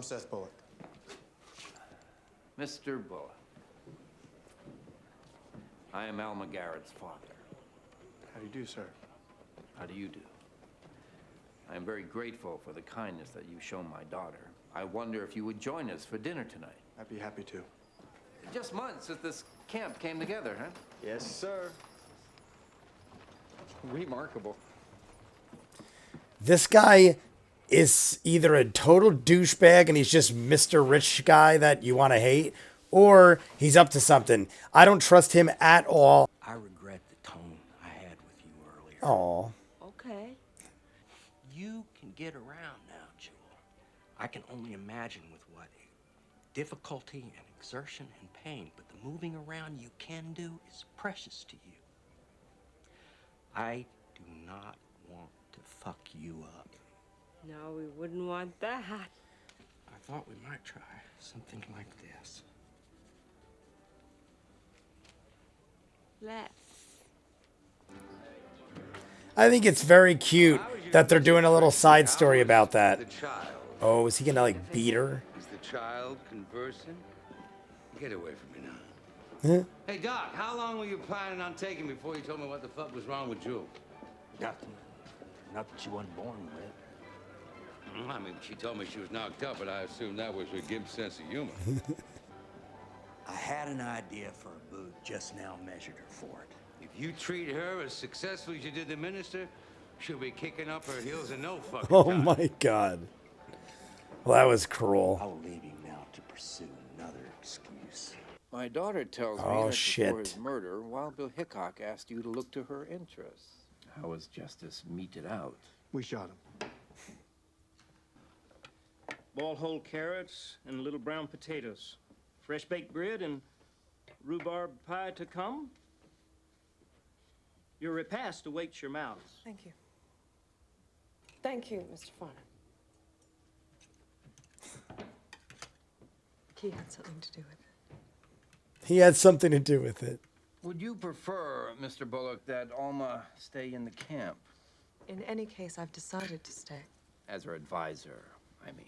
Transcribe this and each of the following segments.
I'm Seth Bullock. Mr. Bullock. I am Alma Garrett's father. How do you do, sir? How do you do? I am very grateful for the kindness that you've shown my daughter. I wonder if you would join us for dinner tonight. I'd be happy to. Just months since this camp came together, huh? Yes, sir. Remarkable. This guy is either a total douchebag and he's just Mr. Rich guy that you want to hate, or he's up to something. I don't trust him at all. I regret the tone I had with you earlier. Aw. Okay. You can get around now, Jewel. I can only imagine with what difficulty and exertion and pain, but the moving around you can do is precious to you. I do not want to fuck you up. No, we wouldn't want that. I thought we might try something like this. Let's. I think it's very cute that they're doing a little side story about that. Oh, is he gonna like beat her? Is the child conversing? Get away from me now. Huh? Hey, Doc, how long were you planning on taking before you told me what the fuck was wrong with Jewel? Nothing. Nothing she wasn't born with. I mean, she told me she was knocked up, but I assumed that was her Gibbs sense of humor. I had an idea for a boot, just now measured her for it. If you treat her as successfully as you did the minister, she'll be kicking up her heels in no fucking Oh time. my god. Well, that was cruel. I will leave you now to pursue another excuse. My daughter tells me Oh, that before shit. his murder, Wild Bill Hickok asked you to look to her interests. How was justice meted out? We shot him. Boiled whole carrots and little brown potatoes. Fresh baked bread and rhubarb pie to come. Your repast awaits your mouths. Thank you. Thank you, Mr. Farnham. He had something to do with it. He had something to do with it. Would you prefer, Mr. Bullock, that Alma stay in the camp? In any case, I've decided to stay. As her advisor, I mean.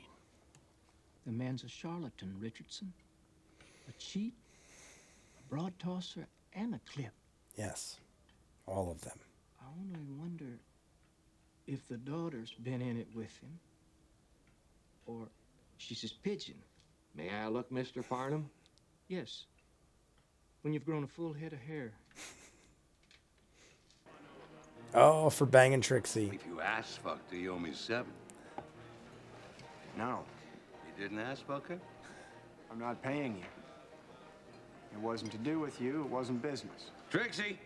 The man's a charlatan, Richardson. A cheat, a broad tosser, and a clip. Yes. All of them. I only wonder if the daughter's been in it with him, or she's his pigeon. May I look, Mr. Farnham? Yes, when you've grown a full head of hair. Oh, for banging Trixie. If you ass fucked her, you owe me 7. No, You didn't ass fuck her? I'm not paying you. It wasn't to do with you. It wasn't business. Trixie!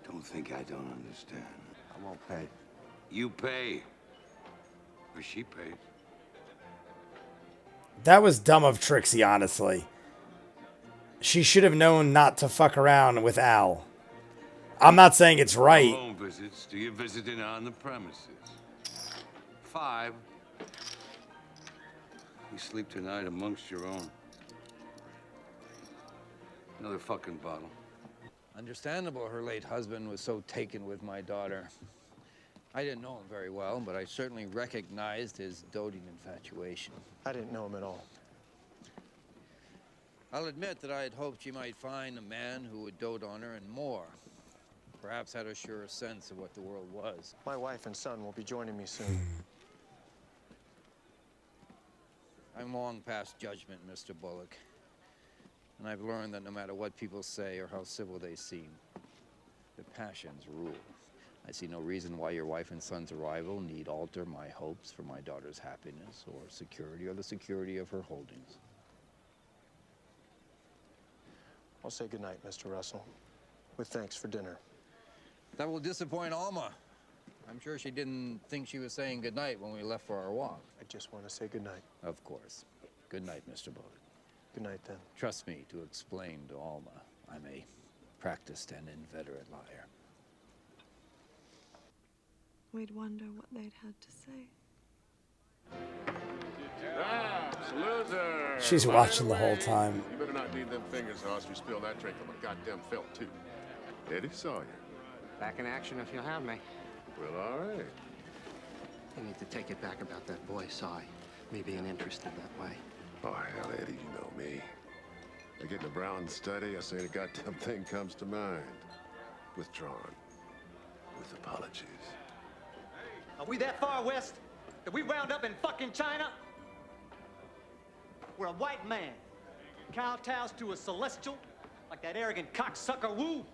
Don't think I don't understand. I won't pay. You pay. Or she pays. That was dumb of Trixie, honestly. She should have known not to fuck around with Al. I'm not saying it's right. Home visits do you visiting on the premises? 5. You sleep tonight amongst your own. Another fucking bottle. Understandable her late husband was so taken with my daughter. I didn't know him very well, but I certainly recognized his doting infatuation. I didn't know him at all. I'll admit that I had hoped she might find a man who would dote on her and more. Perhaps had a surer sense of what the world was. My wife and son will be joining me soon. I'm long past judgment, Mr. Bullock. And I've learned that no matter what people say or how civil they seem, the passions rule. I see no reason why your wife and son's arrival need alter my hopes for my daughter's happiness or security or the security of her holdings. I'll say goodnight, Mr. Russell, with thanks for dinner. That will disappoint Alma. I'm sure she didn't think she was saying goodnight when we left for our walk. I just want to say goodnight. Of course. Good night, Mr. Bullock. Good night, then. Trust me to explain to Alma. I'm a practiced and inveterate liar. We'd wonder what they'd had to say. She's watching the whole time. You better not need them fingers, Hoss. You spill that drink on my goddamn felt, too. Eddie Sawyer. Back in action if you'll have me. Well, all right. I need to take it back about that boy, Cy. me being interested that way. Oh, hell, Eddie, you know me. I get in a brown study, I say the goddamn thing comes to mind. Withdrawn. With apologies. Are we that far west that we wound up in fucking China? We're a white man. Kowtows to a celestial like that arrogant cocksucker Wu.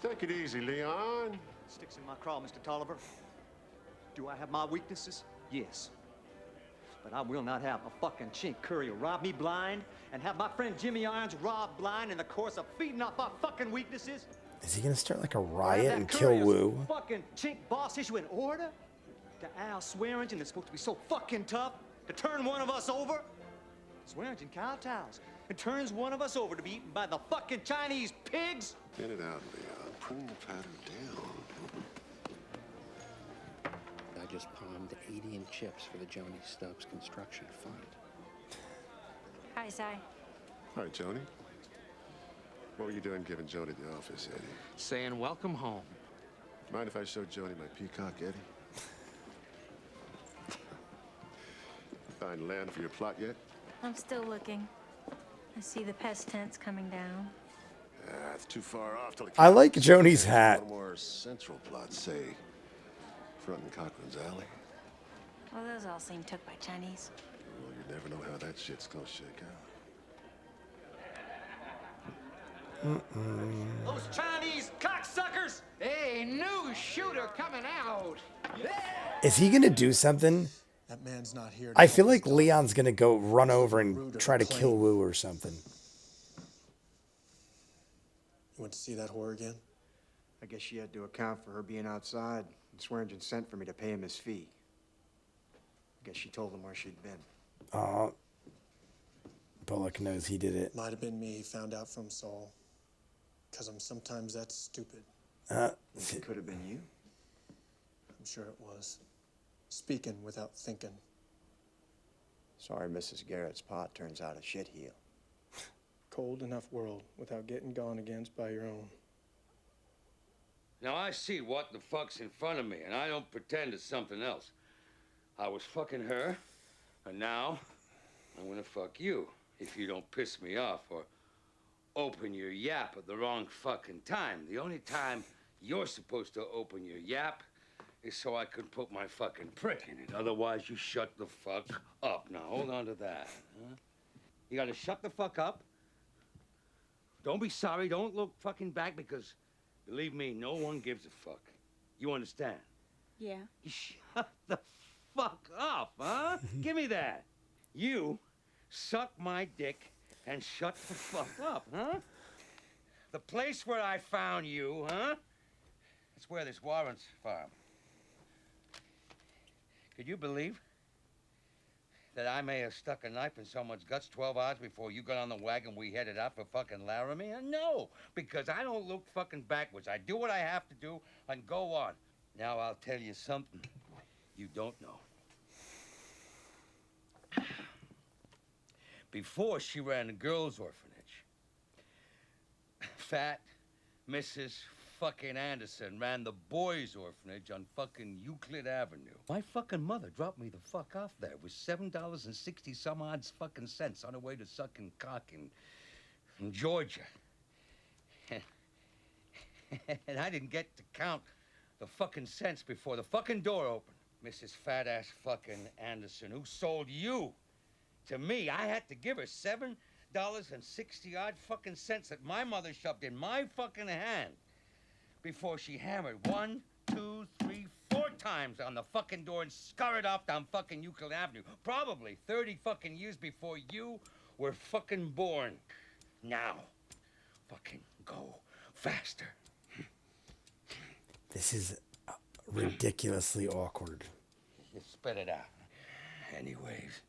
Take it easy, Leon. Sticks in my craw, Mr. Tolliver. Do I have my weaknesses? Yes. But I will not have a fucking chink courier rob me blind and have my friend Jimmy Irons robbed blind in the course of feeding off our fucking weaknesses. Is he gonna start like a Or have riot that and kill courier's Wu? Fucking chink boss issue an order to Al Swearingen that's supposed to be so fucking tough to turn one of us over? Swearingen kowtows and turns one of us over to be eaten by the fucking Chinese pigs? Get it out, Leon. Prune the pattern down. I just palmed 80 in chips for the Joni Stubbs Construction Fund. Hi, Si. Hi, Joni. What were you doing giving Joni the office, Eddie? Saying welcome home. Mind if I show Joni my peacock, Eddie? Find land for your plot yet? I'm still looking. I see the pest tents coming down. It's too far off till it I like Joni's hat. One more central plot, say, front in Cochran's Alley. Well, those all seem took by Chinese. Well, you never know how that shit's gonna shake out. Those Chinese cocksuckers! Hey, new shooter coming out. Is he gonna do something? That man's not here. I feel like Leon's gonna go run over and try to kill Wu or something. You went to see that whore again? I guess she had to account for her being outside, and Swearingen sent for me to pay him his fee. I guess she told him where she'd been. Oh, Bullock knows he did it. Might have been me. He found out from Saul. Because I'm sometimes that stupid. It could have been you. I'm sure it was. Speaking without thinking. Sorry, Mrs. Garrett's pot turns out a shitheel. Cold enough world without getting gone against by your own. Now I see what the fuck's in front of me, and I don't pretend it's something else. I was fucking her, and now I'm gonna fuck you if you don't piss me off or open your yap at the wrong fucking time. The only time you're supposed to open your yap is so I can put my fucking prick in it. Otherwise, you shut the fuck up. Now, hold on to that. Huh? You gotta shut the fuck up. Don't be sorry. Don't look fucking back because, believe me, no one gives a fuck. You understand? Yeah. Shut the fuck up, huh? Give me that. You suck my dick and shut the fuck up, huh? The place where I found you, huh? That's where this Warren's farm. Could you believe that I may have stuck a knife in someone's guts 12 hours before you got on the wagon we headed out for fucking Laramie? No, because I don't look fucking backwards. I do what I have to do and go on. Now I'll tell you something you don't know. Before she ran a girls' orphanage, fat Mrs. fucking Anderson ran the boys' orphanage on fucking Euclid Avenue. My fucking mother dropped me the fuck off there with $7.60 some odd fucking cents on her way to sucking cock in Georgia. And I didn't get to count the fucking cents before the fucking door opened. Mrs. Fat-ass fucking Anderson, who sold you to me. I had to give her $7.60 odd fucking cents that my mother shoved in my fucking hand before she hammered 1, 2, 3, 4 times on the fucking door and scurried off down fucking Euclid Avenue. Probably 30 fucking years before you were fucking born. Now, fucking go faster. This is ridiculously awkward. You spit it out. Anyways.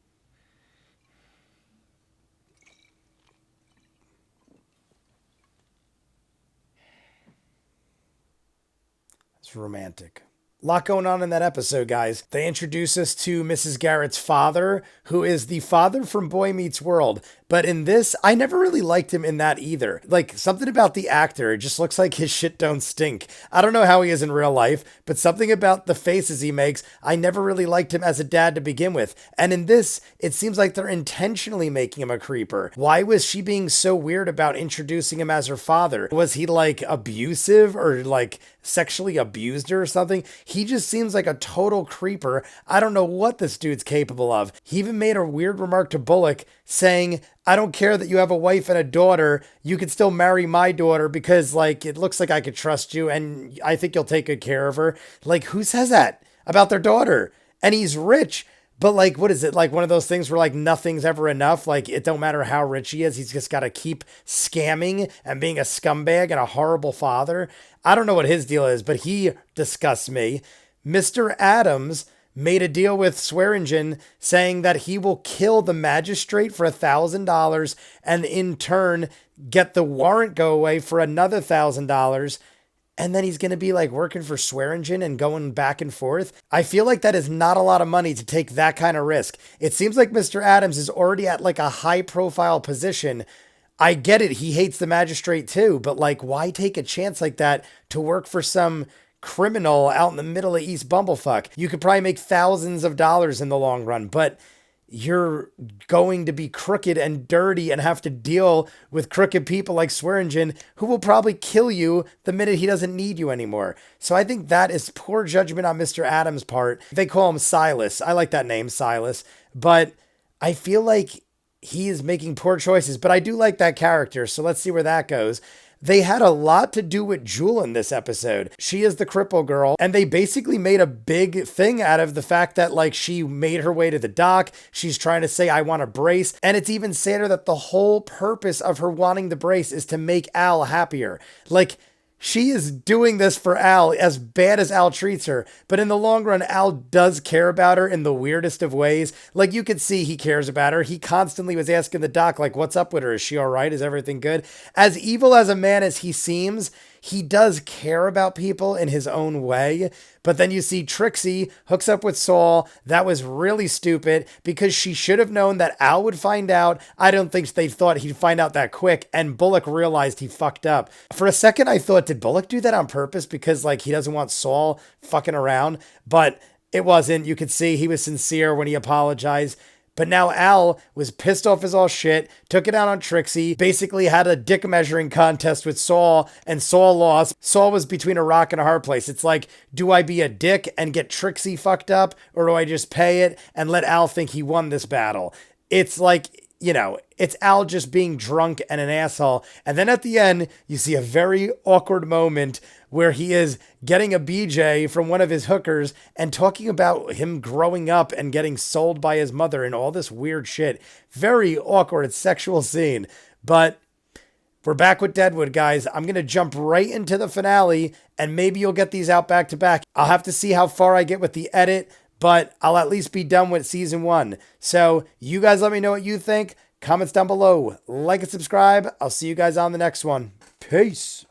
It's romantic. Lot going on in that episode, guys. They introduce us to Mrs. Garrett's father, who is the father from Boy Meets World. But in this, I never really liked him in that either. Like, something about the actor, it just looks like his shit don't stink. I don't know how he is in real life, but something about the faces he makes, I never really liked him as a dad to begin with. And in this, it seems like they're intentionally making him a creeper. Why was she being so weird about introducing him as her father? Was he like abusive or like sexually abused her or something? He just seems like a total creeper. I don't know what this dude's capable of. He even made a weird remark to Bullock saying, I don't care that you have a wife and a daughter. You could still marry my daughter because like it looks like I could trust you and I think you'll take good care of her. Like, who says that about their daughter? And he's rich. But like, what is it? Like one of those things where like nothing's ever enough. Like it don't matter how rich he is. He's just got to keep scamming and being a scumbag and a horrible father. I don't know what his deal is, but he disgusts me. Mr. Adams made a deal with Swearingen saying that he will kill the magistrate for $1,000 and in turn get the warrant go away for another $1,000. And then he's going to be like working for Swearingen and going back and forth. I feel like that is not a lot of money to take that kind of risk. It seems like Mr. Adams is already at like a high profile position. I get it. He hates the magistrate too, but like, why take a chance like that to work for some criminal out in the middle of East Bumblefuck? You could probably make thousands of dollars in the long run, but you're going to be crooked and dirty and have to deal with crooked people like Swearingen who will probably kill you the minute he doesn't need you anymore. So I think that is poor judgment on Mr. Adams' part. They call him Silas. I like that name, Silas. But I feel like he is making poor choices, but I do like that character. So let's see where that goes. They had a lot to do with Jewel in this episode. She is the cripple girl, and they basically made a big thing out of the fact that like she made her way to the dock. She's trying to say, I want a brace. And it's even sadder that the whole purpose of her wanting the brace is to make Al happier. Like, she is doing this for Al as bad as Al treats her. But in the long run, Al does care about her in the weirdest of ways. Like you could see he cares about her. He constantly was asking the doc, like, what's up with her? Is she all right? Is everything good? As evil as a man as he seems, he does care about people in his own way. But then you see Trixie hooks up with Saul. That was really stupid because she should have known that Al would find out. I don't think they thought he'd find out that quick. And Bullock realized he fucked up. For a second, I thought, did Bullock do that on purpose? Because like he doesn't want Saul fucking around. But it wasn't. You could see he was sincere when he apologized. But now Al was pissed off as all shit, took it out on Trixie, basically had a dick measuring contest with Saul, and Saul lost. Saul was between a rock and a hard place. It's like, do I be a dick and get Trixie fucked up, or do I just pay it and let Al think he won this battle? It's like, you know, it's Al just being drunk and an asshole. And then at the end, you see a very awkward moment where he is getting a BJ from one of his hookers and talking about him growing up and getting sold by his mother and all this weird shit. Very awkward sexual scene. But we're back with Deadwood, guys. I'm going to jump right into the finale and maybe you'll get these out back to back. I'll have to see how far I get with the edit, but I'll at least be done with season 1. So you guys let me know what you think. Comments down below. Like and subscribe. I'll see you guys on the next one. Peace.